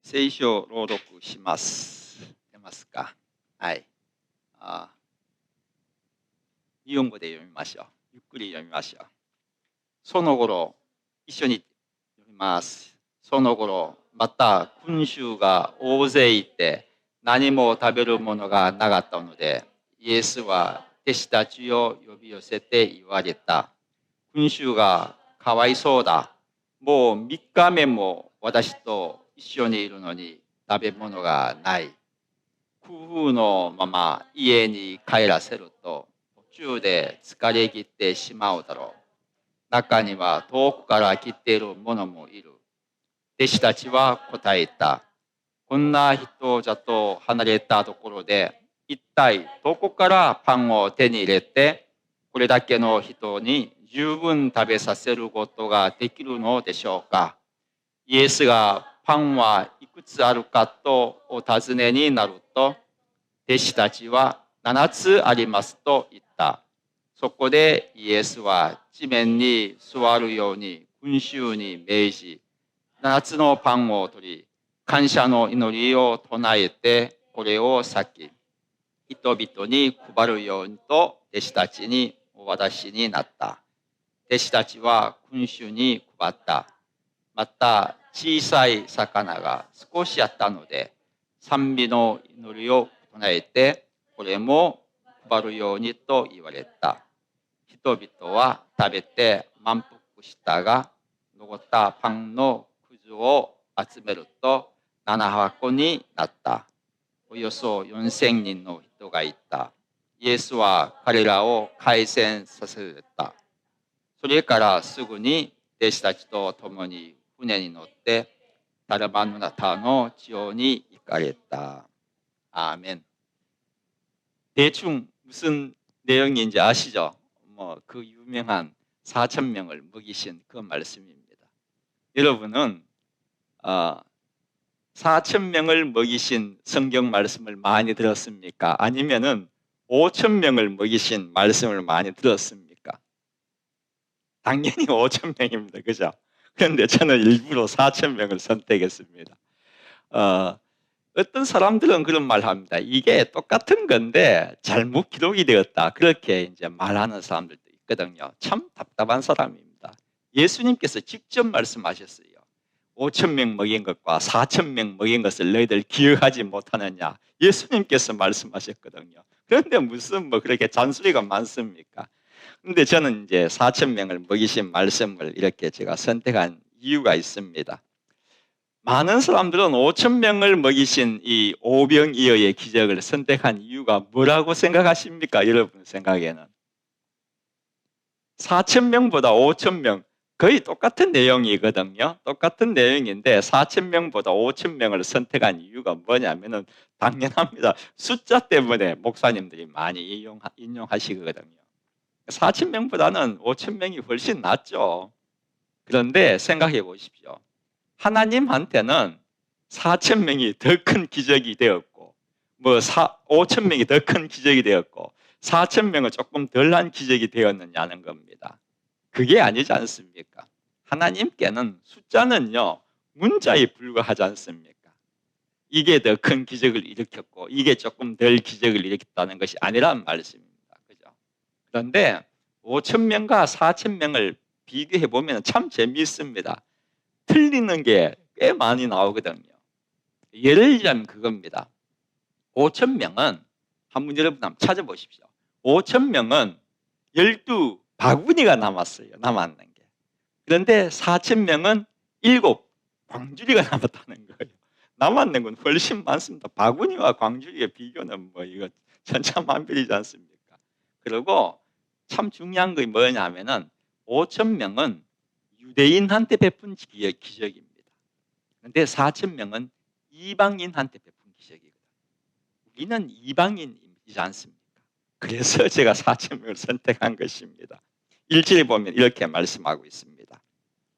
聖書を朗読します。出ますか。はい。日本語で読みましょう。ゆっくり読みましょう。その頃、一緒に読みます。その頃、また群衆が大勢いて、何も食べるものがなかったので、イエスは弟子たちを呼び寄せて言われた。群衆がかわいそうだ。もう3日目も私と一緒にいるのに食べ物がない。空腹のまま家に帰らせると途中で疲れ切ってしまうだろう。中には遠くから来ている者もいる。弟子たちは答えた。こんな人じゃと離れたところで一体どこからパンを手に入れてこれだけの人に十分食べさせることができるのでしょうか。イエスがパンはいくつあるかとお尋ねになると、弟子たちは7つありますと言った。そこでイエスは地面に座るように群衆に命じ、7つのパンを取り、感謝の祈りを唱えて、これを裂き、人々に配るようにと弟子たちにお渡しになった。弟子たちは群衆に配った。また小さい魚が少しあったので、賛美の祈りを唱えて、これも配るようにと言われた。人々は食べて満腹したが、残ったパンのくずを集めると7箱になった。およそ4000人の人がいた。イエスは彼らを改善させた。それからすぐに弟子たちと共に船に乗ってダルマヌナタの地方に行かれた. 아멘. 대충 무슨 내용인지 아시죠? 그 유명한 4천 명을 먹이신 그 말씀입니다. 여러분은 4천 명을 먹이신 성경 말씀을 많이 들었습니까? 아니면은 5천 명을 먹이신 말씀을 많이 들었습니까? 당연히 5천 명입니다. 그죠? 그런데 저는 일부러 4천 명을 선택했습니다. 어떤 사람들은 그런 말 합니다. 이게 똑같은 건데 잘못 기록이 되었다. 그렇게 이제 말하는 사람들도 있거든요. 참 답답한 사람입니다. 예수님께서 직접 말씀하셨어요. 5천 명 먹인 것과 4천 명 먹인 것을 너희들 기억하지 못하느냐. 예수님께서 말씀하셨거든요. 그런데 무슨 그렇게 잔소리가 많습니까? 근데 저는 이제 4천 명을 먹이신 말씀을 이렇게 제가 선택한 이유가 있습니다. 많은 사람들은 5천 명을 먹이신 이 오병이어의 기적을 선택한 이유가 뭐라고 생각하십니까? 여러분 생각에는 4천 명보다 5천 명 거의 똑같은 내용이거든요. 똑같은 내용인데 4천 명보다 5천 명을 선택한 이유가 뭐냐면은 당연합니다. 숫자 때문에 목사님들이 많이 인용하시거든요. 4천 명보다는 5천 명이 훨씬 낫죠. 그런데 생각해 보십시오. 하나님한테는 4천 명이 더 큰 기적이 되었고 5천 명이 더 큰 기적이 되었고 4천 명은 조금 덜한 기적이 되었느냐는 겁니다. 그게 아니지 않습니까? 하나님께는 숫자는요 문자에 불과하지 않습니까? 이게 더 큰 기적을 일으켰고 이게 조금 덜 기적을 일으켰다는 것이 아니란 말씀입니다. 그죠? 그런데 5천 명과 4천 명을 비교해 보면 참 재미있습니다. 틀리는 게 꽤 많이 나오거든요. 예를 들자면 그겁니다. 5천 명은 한번 여러분 한번 찾아보십시오. 5천 명은 12바구니가 남았는 게. 그런데 4천 명은 7 광주리가 남았다는 거예요. 남았는 건 훨씬 많습니다. 바구니와 광주리의 비교는 이거 천차만별이지 않습니까? 그리고 참 중요한 게 뭐냐면은 5천 명은 유대인한테 베푼 기적입니다. 그런데 4천 명은 이방인한테 베푼 기적이거든요. 우리는 이방인이지 않습니까? 그래서 제가 4천 명을 선택한 것입니다. 1절에 보면 이렇게 말씀하고 있습니다.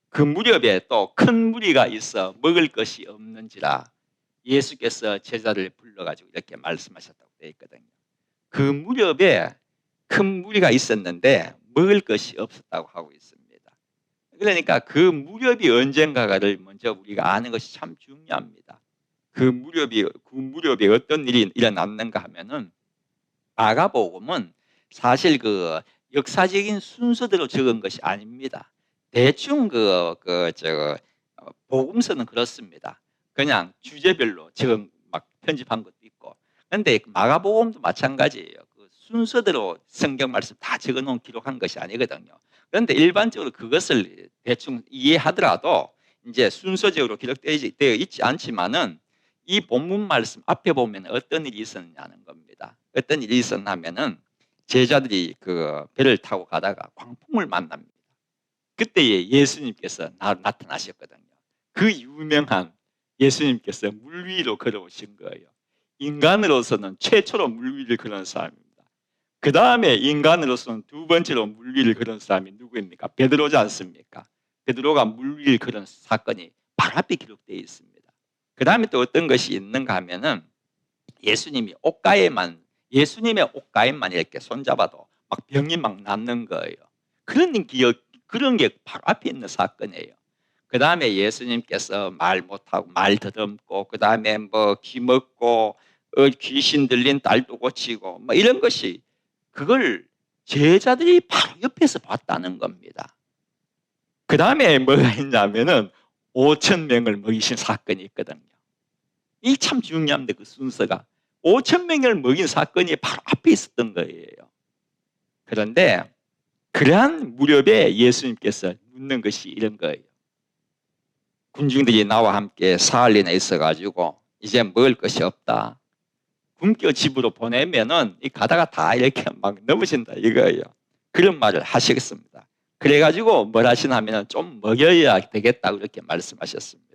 그 무렵에 또 큰 무리가 있어 먹을 것이 없는지라 예수께서 제자를 불러가지고 이렇게 말씀하셨다고 되어 있거든요. 그 무렵에 큰 무리가 있었는데 먹을 것이 없었다고 하고 있습니다. 그러니까 그 무렵이 언젠가를 먼저 우리가 아는 것이 참 중요합니다. 그 무렵에 어떤 일이 일어났는가 하면은 마가복음은 사실 그 역사적인 순서대로 적은 것이 아닙니다. 대충 복음서는 그렇습니다. 그냥 주제별로 적은 막 편집한 것도 있고. 그런데 마가복음도 마찬가지예요. 그 순서대로 성경 말씀 다 적어놓은 기록한 것이 아니거든요. 그런데 일반적으로 그것을 대충 이해하더라도 이제 순서적으로 기록되어 있지 않지만은 이 본문 말씀 앞에 보면 어떤 일이 있었냐는 겁니다. 어떤 일이 있었냐면은 제자들이 그 배를 타고 가다가 광풍을 만납니다. 그때에 예수님께서 나타나셨거든요. 그 유명한 예수님께서 물 위로 걸어오신 거예요. 인간으로서는 최초로 물 위를 걸은 사람입니다. 그 다음에 인간으로서는 두 번째로 물 위를 걸은 사람이 누구입니까? 베드로지 않습니까? 베드로가 물 위를 걸은 사건이 바로 앞에 기록되어 있습니다. 그 다음에 또 어떤 것이 있는가 하면은 예수님의 옷가에만 이렇게 손잡아도 막 병이 막 낫는 거예요. 그런 게 바로 앞에 있는 사건이에요. 그 다음에 예수님께서 말 못하고 말 더듬고, 그 다음에 뭐 귀먹고, 귀신 들린 딸도 고치고, 뭐 이런 것이 그걸 제자들이 바로 옆에서 봤다는 겁니다. 그 다음에 뭐가 있냐면은 5천 명을 먹이신 사건이 있거든요. 이 참 중요합니다. 그 순서가 5천 명을 먹인 사건이 바로 앞에 있었던 거예요. 그런데 그러한 무렵에 예수님께서 묻는 것이 이런 거예요. 군중들이 나와 함께 사흘이나 있어가지고 이제 먹을 것이 없다. 굶겨 집으로 보내면은 이 가다가 다 이렇게 막 넘어진다 이거예요. 그런 말을 하시겠습니다. 그래가지고 뭘 하시냐면 좀 먹여야 되겠다 그렇게 말씀하셨습니다.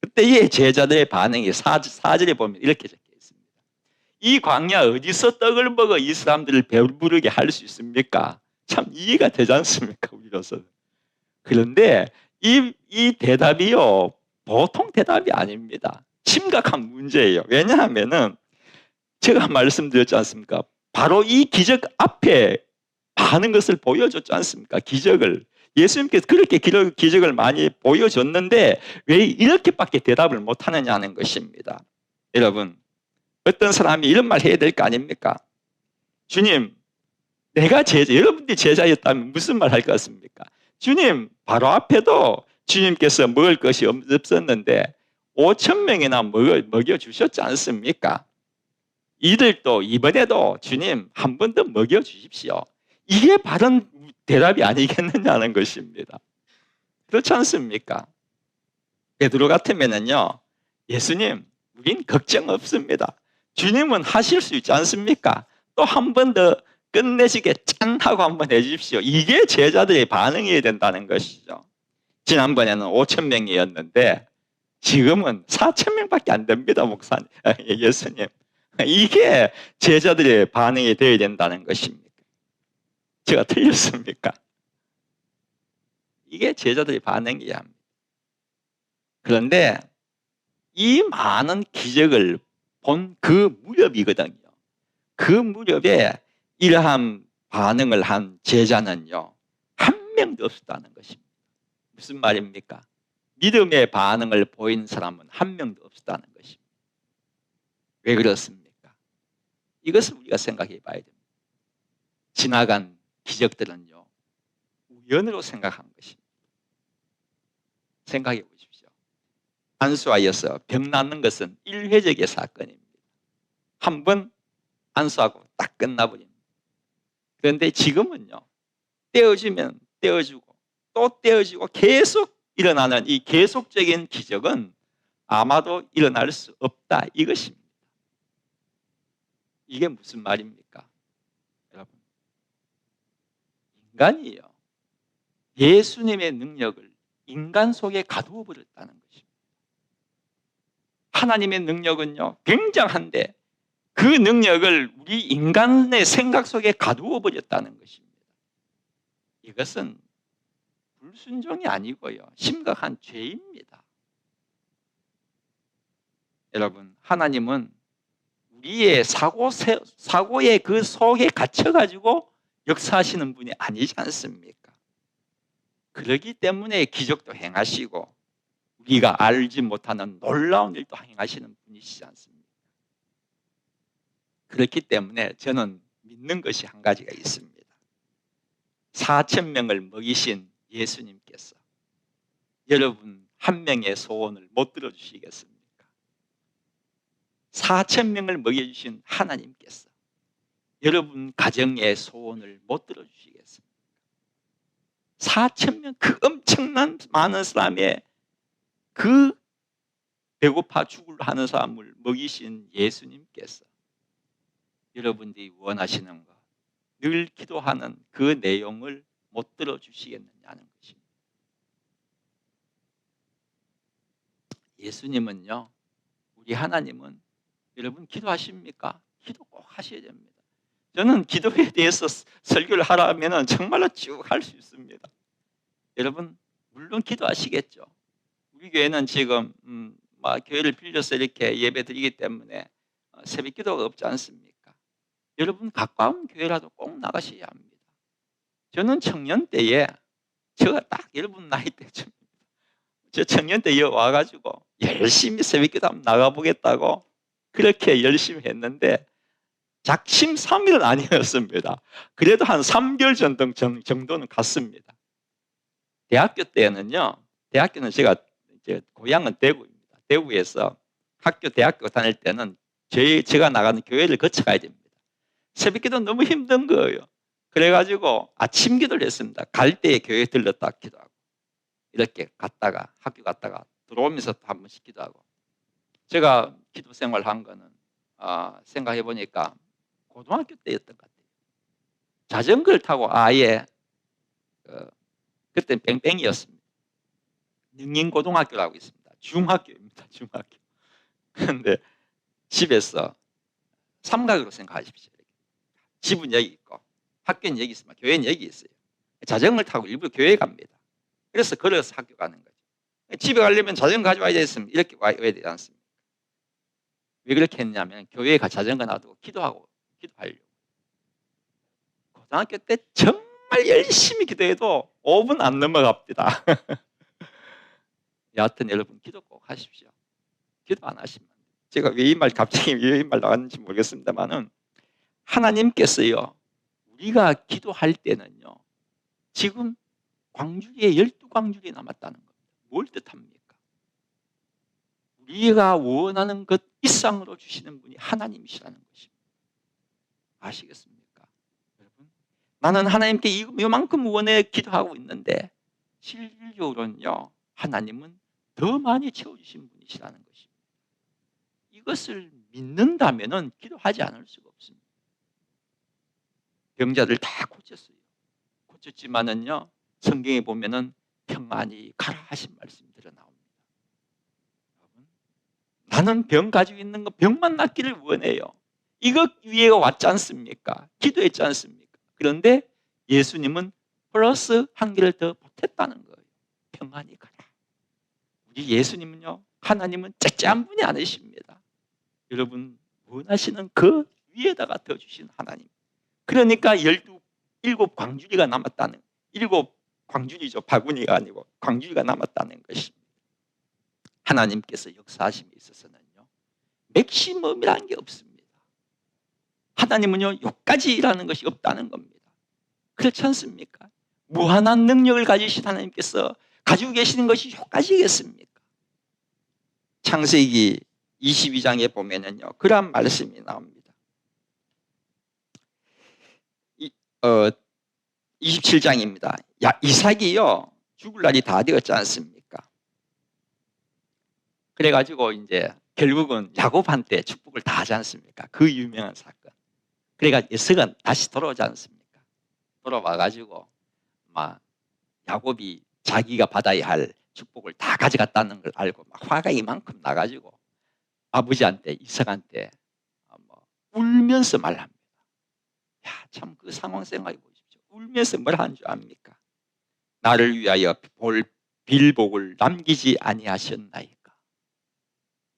그때의 제자들의 반응이 사절에 보면 이렇게 적혀 있습니다. 이 광야 어디서 떡을 먹어 이 사람들을 배부르게 할 수 있습니까? 참 이해가 되지 않습니까? 우리로서는. 그런데 이 대답이요 보통 대답이 아닙니다. 심각한 문제예요. 왜냐하면은 제가 말씀드렸지 않습니까? 바로 이 기적 앞에 많은 것을 보여줬지 않습니까? 기적을. 예수님께서 그렇게 기적을 많이 보여줬는데 왜 이렇게밖에 대답을 못하느냐는 것입니다. 여러분, 어떤 사람이 이런 말 해야 될 거 아닙니까? 주님, 내가 여러분들이 제자였다면 무슨 말 할 것 같습니까? 주님, 바로 앞에도 주님께서 먹을 것이 없었는데 5천 명이나 먹여주셨지 않습니까? 이들도 이번에도 주님 한 번 더 먹여주십시오. 이게 바른 대답이 아니겠느냐는 것입니다. 그렇지 않습니까? 베드로 같으면은요, 예수님, 우린 걱정 없습니다. 주님은 하실 수 있지 않습니까? 또 한 번 더 끝내시게 짠 하고 한번 해주십시오. 이게 제자들의 반응이어야 된다는 것이죠. 지난번에는 5천 명이었는데 지금은 4천 명밖에 안 됩니다, 목사님. 예수님. 이게 제자들의 반응이 되어야 된다는 것입니까? 제가 틀렸습니까? 이게 제자들의 반응이야 합니다. 그런데 이 많은 기적을 본 그 무렵이거든요. 그 무렵에 이러한 반응을 한 제자는요, 한 명도 없었다는 것입니다. 무슨 말입니까? 믿음의 반응을 보인 사람은 한 명도 없었다는 것입니다. 왜 그렇습니까? 이것을 우리가 생각해 봐야 됩니다. 지나간 기적들은요, 우연으로 생각한 것입니다. 생각해 보십시오. 안수하여서 병 낫는 것은 일회적의 사건입니다. 한 번 안수하고 딱 끝나버립니다. 그런데 지금은요, 떼어주면 떼어주고 또 떼어주고 계속 일어나는 이 계속적인 기적은 아마도 일어날 수 없다 이것입니다. 이게 무슨 말입니까? 여러분, 인간이요, 예수님의 능력을 인간 속에 가두어 버렸다는 것입니다. 하나님의 능력은요 굉장한데 그 능력을 우리 인간의 생각 속에 가두어 버렸다는 것입니다. 이것은 불순종이 아니고요, 심각한 죄입니다. 여러분, 하나님은 우리의 사고의 그 속에 갇혀가지고 역사하시는 분이 아니지 않습니까? 그러기 때문에 기적도 행하시고 우리가 알지 못하는 놀라운 일도 행하시는 분이시지 않습니까? 그렇기 때문에 저는 믿는 것이 한 가지가 있습니다. 4,000명을 먹이신 예수님께서 여러분 한 명의 소원을 못 들어주시겠습니까? 4,000명을 먹여주신 하나님께서 여러분 가정의 소원을 못 들어주시겠습니까? 4,000명 그 엄청난 많은 사람의 그 배고파 죽을 하는 사람을 먹이신 예수님께서 여러분들이 원하시는 것, 늘 기도하는 그 내용을 못 들어주시겠느냐는 것입니다. 예수님은요, 우리 하나님은 여러분 기도하십니까? 기도 꼭 하셔야 됩니다. 저는 기도에 대해서 설교를 하라면 정말로 쭉 할 수 있습니다. 여러분 물론 기도하시겠죠. 우리 교회는 지금 교회를 빌려서 이렇게 예배 드리기 때문에 새벽 기도가 없지 않습니까? 여러분 가까운 교회라도 꼭 나가셔야 합니다. 저는 청년 때에 제가 딱 여러분 나이 때쯤 저 청년 때에 와가지고 열심히 새벽 기도 한번 나가보겠다고 그렇게 열심히 했는데 작심삼일은 아니었습니다. 그래도 한 3개월 정도는 갔습니다. 대학교 때는요, 대학교는 제가 이제 고향은 대구입니다. 대구에서 대학교 다닐 때는 제가 나가는 교회를 거쳐가야 됩니다. 새벽 기도 너무 힘든 거예요. 그래가지고 아침 기도를 했습니다. 갈 때에 교회 들렀다 기도하고 이렇게 갔다가 학교 갔다가 들어오면서 한 번씩 기도하고 제가 기도 생활한 거는 생각해 보니까 고등학교 때였던 것 같아요. 자전거를 타고 아예 그때 뺑뺑이였습니다. 능인고등학교라고 있습니다. 중학교입니다. 중학교. 그런데 집에서 삼각으로 생각하십시오. 집은 여기 있고 학교는 여기 있으면 교회는 여기 있어요. 자전거를 타고 일부러 교회에 갑니다. 그래서 걸어서 학교 가는 거죠. 집에 가려면 자전거 가져와야 되겠습니다. 이렇게 와야 되지 않습니까? 왜 그렇게 했냐면 교회에 자전거 놔두고 기도하려고. 고등학교 때 정말 열심히 기도해도 5분 안 넘어갑니다. 여하튼 여러분 기도 꼭 하십시오. 기도 안 하시면 제가 갑자기 왜 이 말 나왔는지 모르겠습니다만은 하나님께서요 우리가 기도할 때는요 지금 광주리에 12광주리 남았다는 겁니다. 뭘 뜻합니까? 우리가 원하는 것 이상으로 주시는 분이 하나님이시라는 것입니다. 아시겠습니까? 여러분 나는 하나님께 이만큼 원해 기도하고 있는데 실질적으로는요 하나님은 더 많이 채워주신 분이시라는 것입니다. 이것을 믿는다면 기도하지 않을 수가 없습니다. 병자들 다 고쳤어요. 고쳤지만은요 성경에 보면은 평안히 가라 하신 말씀이 들어 나옵니다. 나는 병 가지고 있는 거 병만 낫기를 원해요. 이것 위에가 왔지 않습니까? 기도했지 않습니까? 그런데 예수님은 플러스 한 개를 더 보탰다는 거예요. 평안히 가라. 우리 예수님은요 하나님은 째째한 분이 아니십니다. 여러분 원하시는 그 위에다가 더 주신 하나님. 그러니까 7광주리가 남았다는 7광주리죠. 바구니가 아니고 광주리가 남았다는 것입니다. 하나님께서 역사하심에 있어서는요 맥시멈이라는 게 없습니다. 하나님은요 여기까지라는 것이 없다는 겁니다. 그렇지 않습니까? 무한한 능력을 가지신 하나님께서 가지고 계시는 것이 여기까지겠습니까? 창세기 22장에 보면은요 그런 말씀이 나옵니다. 27장입니다. 이삭이요 죽을 날이 다 되었지 않습니까? 그래가지고 이제 결국은 야곱한테 축복을 다 하지 않습니까? 그 유명한 사건. 그러니까 이삭은 다시 돌아오지 않습니까? 돌아와가지고 막 야곱이 자기가 받아야 할 축복을 다 가져갔다는 걸 알고 막 화가 이만큼 나가지고 아버지한테 이삭한테 울면서 말합니다. 야, 참 그 상황 생각해 보십시오. 울면서 뭘 하는 줄 압니까? 나를 위하여 볼 빌복을 남기지 아니하셨나이까.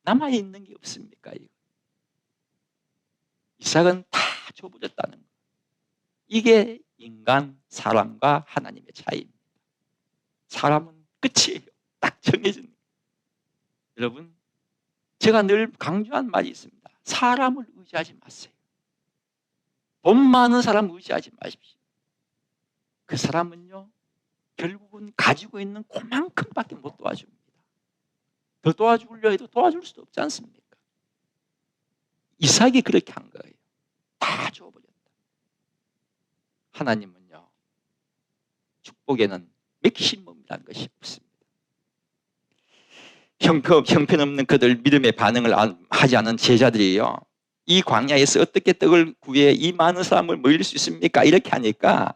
남아 있는 게 없습니까? 이삭은 다 줘버렸다는 거. 이게 인간 사람과 하나님의 차이입니다. 사람은 끝이에요. 딱 정해진. 여러분, 제가 늘 강조한 말이 있습니다. 사람을 의지하지 마세요. 돈 많은 사람 의지하지 마십시오. 그 사람은요, 결국은 가지고 있는 그만큼밖에 못 도와줍니다. 더 도와주려 해도 도와줄 수도 없지 않습니까? 이삭이 그렇게 한 거예요. 다 줘버렸다. 하나님은요, 축복에는 맥시멈이라는 것이 없습니다. 형편없는 그들 믿음의 반응을 하지 않은 제자들이요, 이 광야에서 어떻게 떡을 구해 이 많은 사람을 모일 수 있습니까? 이렇게 하니까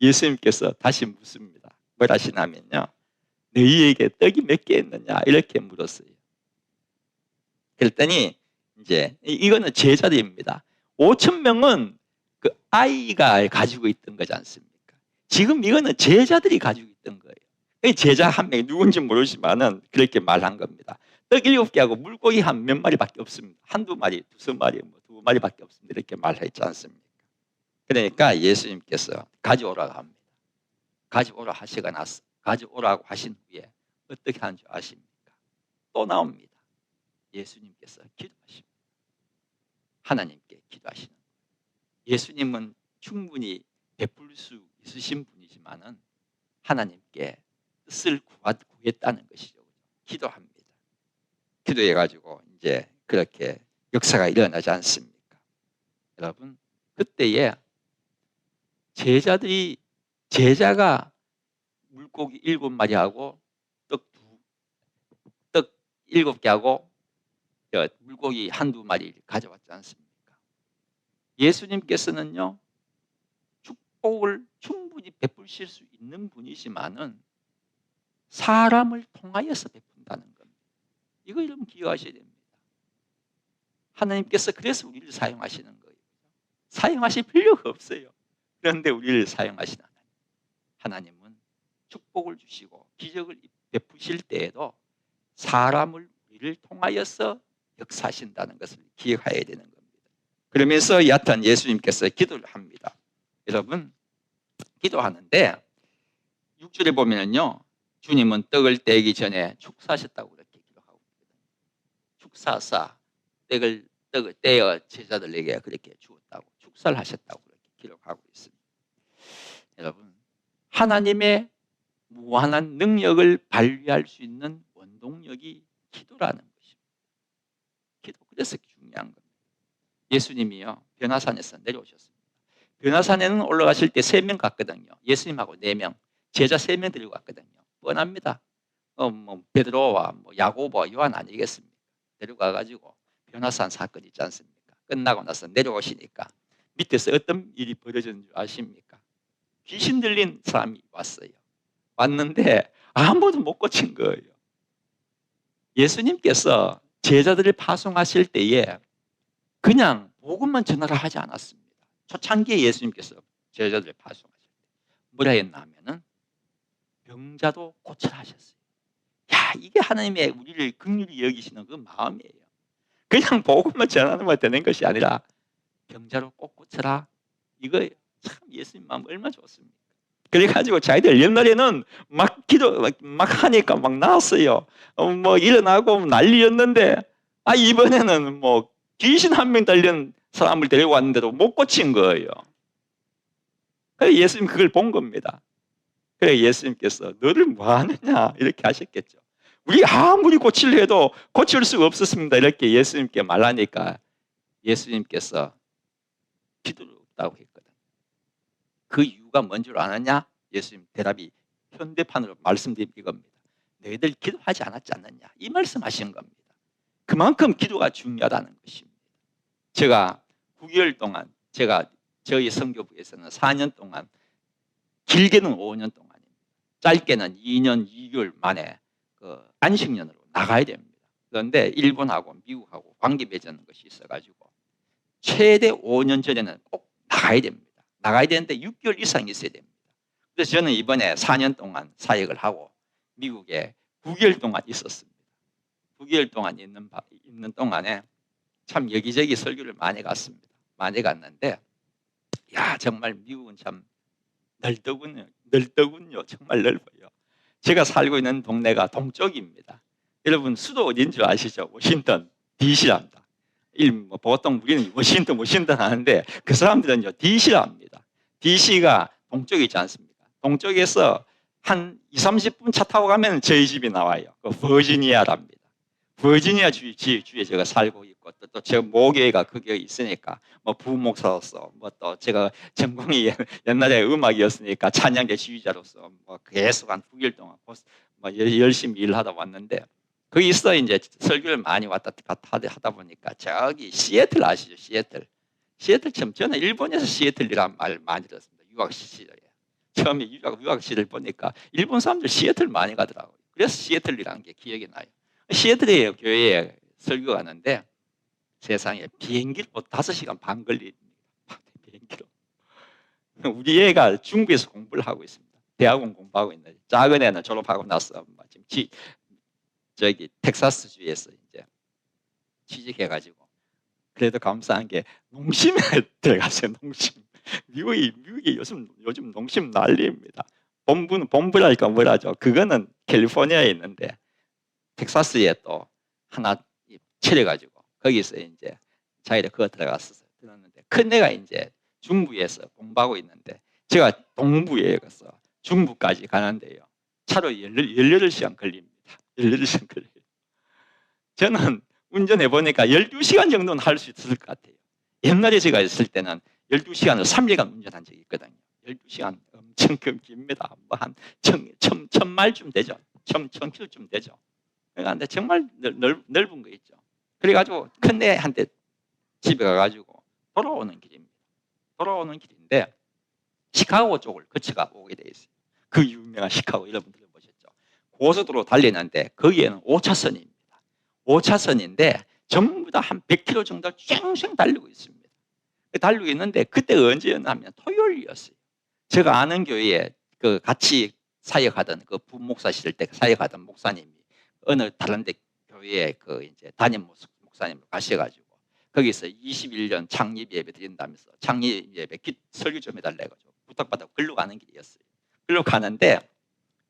예수님께서 다시 묻습니다. 뭘 하시냐면요, 너희에게 떡이 몇 개 있느냐? 이렇게 물었어요. 그랬더니 이제 이거는 제자들입니다. 5천 명은 그 아이가 가지고 있던 거지 않습니까? 지금 이거는 제자들이 가지고 있던 거예요. 제자 한 명이 누군지 모르지만은 그렇게 말한 겁니다. 떡 7개하고 물고기 한 몇 마리밖에 없습니다. 한두 마리, 두세 마리, 두 마리밖에 없습니다. 이렇게 말했지 않습니까? 그러니까 예수님께서 가져오라고 합니다. 가져오라고 하신 후에 어떻게 하는 줄 아십니까? 또 나옵니다. 예수님께서 기도하십니다. 하나님께 기도하시는 거예요. 예수님은 충분히 베풀 수 있으신 분이지만은 하나님께 뜻을 구했다는 것이죠. 기도합니다. 기도해가지고 이제 그렇게 역사가 일어나지 않습니까? 여러분, 그때에 제자가 물고기 7마리하고 떡 7개하고 물고기 한두 마리 가져왔지 않습니까? 예수님께서는요, 축복을 충분히 베푸실 수 있는 분이지만은 사람을 통하여서 베푼다는 겁니다. 이거 여러분 기억하셔야 됩니다. 하나님께서 그래서 우리를 사용하시는 거예요. 사용하실 필요가 없어요. 그런데 우리를 사용하시는 하나님은 축복을 주시고 기적을 베푸실 때에도 사람을 우리를 통하여서 역사하신다는 것을 기억해야 되는 겁니다. 그러면서 여하튼 예수님께서 기도를 합니다. 여러분, 기도하는데 6절에 보면은요, 주님은 떡을 떼기 전에 축사하셨다고 그렇게 기록하고 있거든요. 축사하사 떡을 떼어 제자들에게 그렇게 주었다고, 축사를 하셨다고 그렇게 기록하고 있습니다. 여러분, 하나님의 무한한 능력을 발휘할 수 있는 원동력이 기도라는 것입니다. 기도, 그래서 중요한 겁니다. 예수님이요, 변화산에서 내려오셨습니다. 변화산에는 올라가실 때 3명 갔거든요. 예수님하고 4명, 제자 3명 데리고 갔거든요. 뻔합니다. 베드로와 야고보, 요한 아니겠습니까? 데려가가지고 변화산 사건 있지 않습니까? 끝나고 나서 내려오시니까 밑에서 어떤 일이 벌어졌는 줄 아십니까? 귀신 들린 사람이 왔어요. 왔는데 아무도 못 고친 거예요. 예수님께서 제자들을 파송하실 때에 그냥 복음만 전하라 하지 않았습니다. 초창기에 예수님께서 제자들을 파송하실 때 뭐라 했나 하면은 병자도 고치라 하셨어요. 야, 이게 하나님의 우리를 긍휼히 여기시는 그 마음이에요. 그냥 복음만 전하는 것 되는 것이 아니라 병자로 꼭 고쳐라. 이거 참 예수님 마음 얼마나 좋습니까? 그래가지고 자기들 옛날에는 막 기도 막 하니까 막 나왔어요. 일어나고 난리였는데, 이번에는 귀신 한 명 달린 사람을 데리고 왔는데도 못 고친 거예요. 그래서 예수님 그걸 본 겁니다. 그래서 예수님께서 너를 뭐 하느냐 이렇게 하셨겠죠. 우리 아무리 고치려 해도 고칠 수가 없었습니다. 이렇게 예수님께 말하니까 예수님께서 기도를 없다고 했거든. 그 이유가 뭔 줄 아느냐? 예수님 대답이 현대판으로 말씀드린 이겁니다. 너희들 기도하지 않았지 않느냐? 이 말씀하신 겁니다. 그만큼 기도가 중요하다는 것입니다. 제가 9개월 동안 저희 선교부에서는 4년 동안, 길게는 5년 동안입니다. 짧게는 2년 2개월 만에 안식년으로 나가야 됩니다. 그런데 일본하고 미국하고 관계 맺는 것이 있어가지고 최대 5년 전에는 꼭 나가야 됩니다. 나가야 되는데 6개월 이상 있어야 됩니다. 그래서 저는 이번에 4년 동안 사역을 하고 미국에 9개월 동안 있었습니다. 9개월 동안 있는 동안에 참 여기저기 설교를 많이 갔습니다. 많이 갔는데, 정말 미국은 참 넓더군요. 정말 넓어요. 제가 살고 있는 동네가 동쪽입니다. 여러분 수도 어디인 줄 아시죠? 워싱턴 DC랍니다. 보통 우리는 워싱턴 하는데 그 사람들은요 DC라 합니다. DC가 동쪽에 있지 않습니까? 동쪽에서 한 2, 30분 차 타고 가면 저희 집이 나와요. 그 버지니아랍니다. 버지니아 주에 제가 살고 있고 또 제가 모교회가 거기에 있으니까 뭐 부목사로서 뭐 또 제가 전공이 옛날에 음악이었으니까 찬양대 지휘자로서 뭐 계속 한 9일 동안 뭐 열심히 일하다 왔는데 거기서 이제 설교를 많이 왔다 갔다 하다 보니까 저기 시애틀 아시죠? 시애틀처럼 저는 일본에서 시애틀이라는 말 많이 들었습니다. 유학 시절에 처음에 유학 시절 보니까 일본 사람들 시애틀 많이 가더라고요. 그래서 시애틀이라는 게 기억이 나요. 시애틀에 교회에 설교 가는데 세상에 비행기로 5시간 반 걸립니다. 비행기로. 우리 애가 중부에서 공부를 하고 있습니다. 대학원 공부하고 있는데 작은 애는 졸업하고 나서 지금 저기 텍사스주에서 이제 취직해가지고 그래도 감사한 게 농심에 들어갔어요. 농심. 미국이 요즘 농심 난리입니다. 본부랄까 뭐라죠. 그거는 캘리포니아에 있는데 텍사스에 또 하나 차려가지고 거기서 이제 자기들 그거 들어갔었어요. 들었는데 큰 애가 이제 중부에서 공부하고 있는데 제가 동부에 가서 중부까지 가는데요. 차로 18시간 걸립니다. 18시간 걸려요. 저는 운전해 보니까 12시간 정도는 할 수 있을 것 같아요. 옛날에 제가 있을 때는 12시간을 3일간 운전한 적이 있거든요. 12시간 엄청 깁니다. 뭐 한 1000마일쯤 되죠. 1000km쯤 되죠. 그런데 정말 넓은 거 있죠. 그래가지고 큰애한테 집에 가가지고 돌아오는 길입니다. 돌아오는 길인데 시카고 쪽을 거쳐가 오게 돼 있어요. 그 유명한 시카고 여러분 들어보셨죠? 고속도로 달리는데 거기에는 5차선입니다. 5차선인데 전부 다 한 100km 정도 쌩쌩 달리고 있습니다. 달리고 있는데 그때 언제였냐면 토요일이었어요. 제가 아는 교회에 그 같이 사역하던 그 부목사 시절 때 사역하던 목사님이 어느 다른 데 교회에 그 이제 담임 목사님을 가셔가지고 거기서 21년 창립 예배 드린다면서 창립 예배 설교 좀 해달라고 부탁받아서 글로 가는 길이었어요. 글로 가는데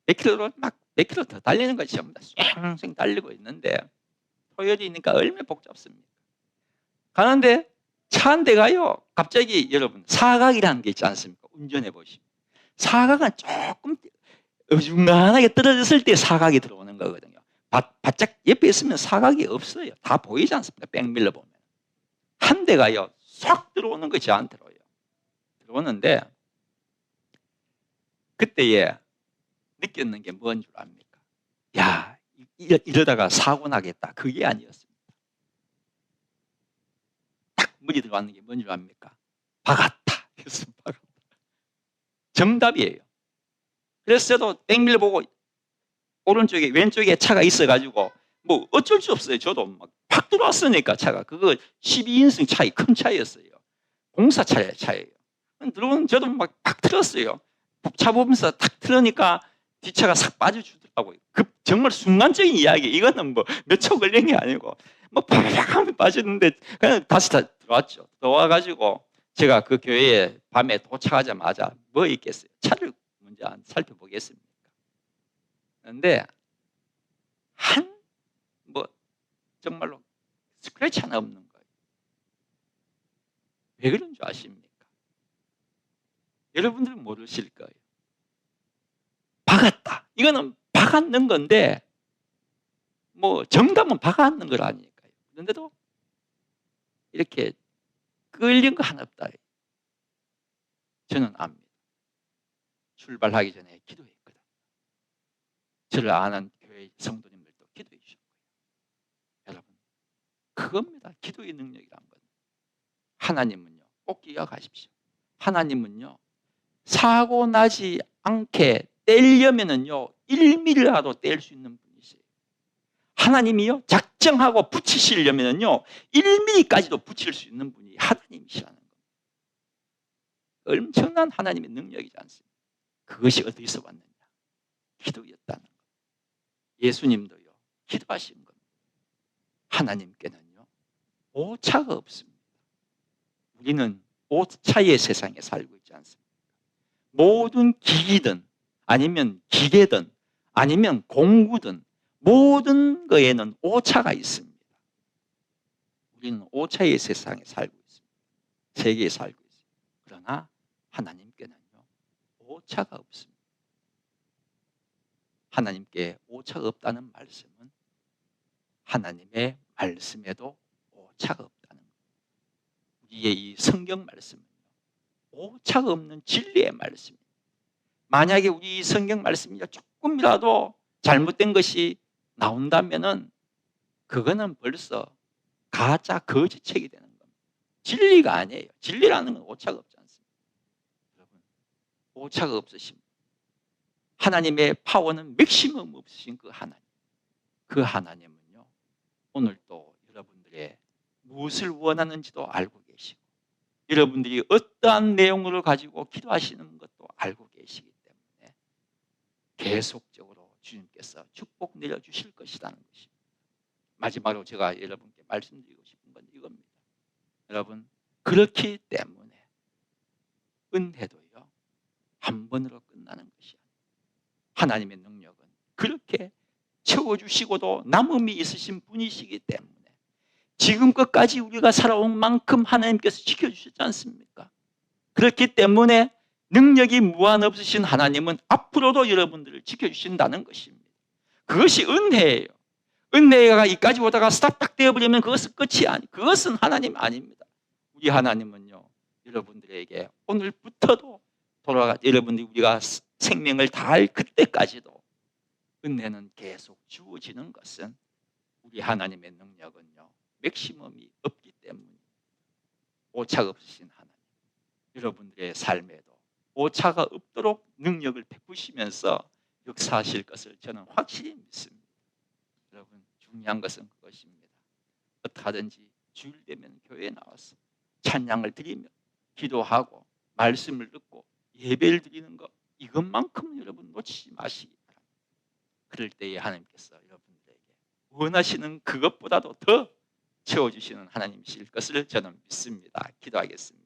100km 더 달리는 것이 전부 다 쌩쌩 달리고 있는데 토요일이니까 얼마나 복잡습니까? 가는데 차 한 대가요 갑자기 여러분 사각이라는 게 있지 않습니까? 운전해 보시면 사각은 조금 어중간하게 떨어졌을 때 사각이 들어오는 거거든요. 바짝 옆에 있으면 사각이 없어요. 다 보이지 않습니까? 백밀러 보면 한 대가요 싹 들어오는 거 저한테로요. 들어오는데 그때에 느꼈는 게 뭔 줄 압니까? 야 이러다가 사고 나겠다. 그게 아니었습니다. 딱 머리 들어왔는 게 뭔 줄 압니까? 박았다. 그래서 박았다. 정답이에요. 그래서 저도 백밀러 보고 오른쪽에 왼쪽에 차가 있어가지고 뭐 어쩔 수 없어요. 저도 막 팍 들어왔으니까 차가 그거 12인승 차이 큰 차였어요. 공사차예요. 들어오는 저도 막 팍 틀었어요. 차 보면서 탁 틀으니까 뒷차가 싹 빠져주더라고요. 정말 순간적인 이야기. 이거는 뭐 몇 초 걸린 게 아니고 뭐 팍팍 하면 빠졌는데 그냥 다시 다 들어왔죠. 들어와가지고 제가 그 교회에 밤에 도착하자마자 뭐 있겠어요. 차를 먼저 살펴보겠습니까? 그런데 뭐 정말로 스크래치 하나 없는 거예요. 왜 그런 줄 아십니까? 여러분들은 모르실 거예요. 박았다. 이거는 박았는 건데 뭐 정답은 박았는 걸 아니니까요. 그런데도 이렇게 끌린 거 하나 없다. 저는 압니다. 출발하기 전에 기도했거든요. 저를 아는 교회 성도님들도 기도해 주셨고요. 여러분 그겁니다. 기도의 능력이란 건. 하나님은요 꼭 기억하십시오. 하나님은요 사고 나지 않게 떼려면은요 1mm라도 뗄 수 있는 분이세요. 하나님이요 작정하고 붙이시려면은요 1mm까지도 붙일 수 있는 분이 하나님이시라는 겁니다. 엄청난 하나님의 능력이지 않습니까? 그것이 어디서 왔느냐? 기도였다는 것. 예수님도요 기도하신 겁니다. 하나님께는요 오차가 없습니다. 우리는 오차의 세상에 살고 있지 않습니까? 모든 기기든 아니면 기계든 아니면 공구든 모든 거에는 오차가 있습니다. 우리는 오차의 세상에 살고 있습니다. 세계에 살고 있습니다. 그러나 하나님께는요, 오차가 없습니다. 하나님께 오차가 없다는 말씀은 하나님의 말씀에도 오차가 없다는 거예요. 우리의 이 성경 말씀은요, 오차가 없는 진리의 말씀입니다. 만약에 우리 성경 말씀이 조금이라도 잘못된 것이 나온다면은 그거는 벌써 가짜 거짓책이 되는 겁니다. 진리가 아니에요. 진리라는 건 오차가 없지 않습니다. 여러분, 오차가 없으십니다. 하나님의 파워는 맥시멈 없으신 그 하나님. 그 하나님은요, 오늘도 여러분들의 무엇을 원하는지도 알고 계시고, 여러분들이 어떠한 내용을 가지고 기도하시는 것도 알고 계시기 때문에 계속적으로 주님께서 축복 내려주실 것이라는 것입니다. 마지막으로 제가 여러분께 말씀드리고 싶은 건 이겁니다. 여러분, 그렇기 때문에 은혜도요, 한 번으로 끝나는 것이 아니에요. 하나님의 능력은 그렇게 채워주시고도 남음이 있으신 분이시기 때문에 지금껏까지 우리가 살아온 만큼 하나님께서 지켜주셨지 않습니까? 그렇기 때문에 능력이 무한 없으신 하나님은 앞으로도 여러분들을 지켜주신다는 것입니다. 그것이 은혜예요. 은혜가 이까지 오다가 스탑딱 되어버리면 그것은 끝이 아니, 그것은 하나님 아닙니다. 우리 하나님은요, 여러분들에게 오늘부터도 여러분들이 우리가 생명을 다할 그때까지도 은혜는 계속 주어지는 것은 우리 하나님의 능력은요, 맥시멈이 없기 때문입니다. 오차가 없으신 하나님, 여러분들의 삶에도 오차가 없도록 능력을 베푸시면서 역사하실 것을 저는 확실히 믿습니다. 여러분, 중요한 것은 그것입니다. 어떻게든지 주일 되면 교회에 나와서 찬양을 드리며 기도하고 말씀을 듣고 예배를 드리는 것, 이것만큼 여러분 놓치지 마시기 바랍니다. 그럴 때에 하나님께서 여러분들에게 원하시는 그것보다도 더 채워주시는 하나님이실 것을 저는 믿습니다. 기도하겠습니다.